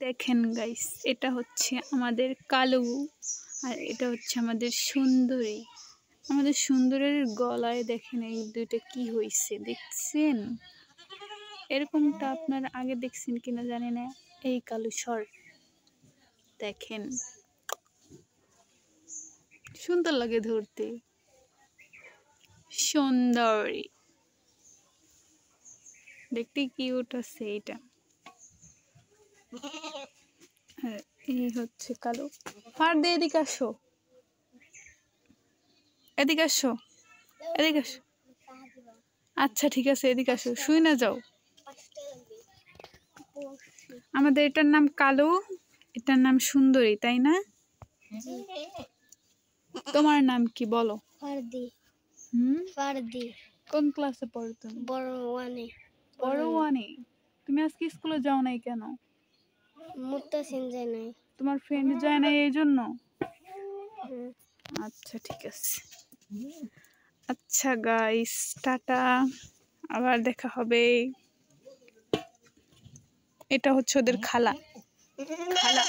দেখেন গাইস, এটা হচ্ছে আমাদের কালো আর এটা হচ্ছে আমাদের সুন্দরী। আমাদের সুন্দরের গলায় দেখেন এই দুইটা কি হয়েছে দেখছেন? এরকমটা আপনারা আগে দেখছেন কিনা জানি না। এই কালো সর দেখেন, সুন্দর লাগে ধরতে, সুন্দরী দেখতে কিউট আছে এটা। আর এই হচ্ছে কালো। ফার দিয়ে এদিকে আসো, এদিকে আসো, এদিকে আসো। আচ্ছা ঠিক আছে, এদিকে আসো, শুই না যাও। আমাদের এটার নাম কালো, এটার নাম সুন্দরী, তাই না? তোমার নাম কি বলো? ফারদি। ফারদি। কোন ক্লাসে পড়ো তুমি? বড় ওয়ানে। বড় ওয়ানে। তুমি আজকে স্কুলে যাও নাই কেন? মুত্তাসিন যায় নাই। তোমার ফ্রেন্ড যায় নাই এই জন্য? আচ্ছা ঠিক আছে। আচ্ছা গাইস, টাটা, আবার দেখা হবে। এটা হচ্ছে ওদের খালা। খালা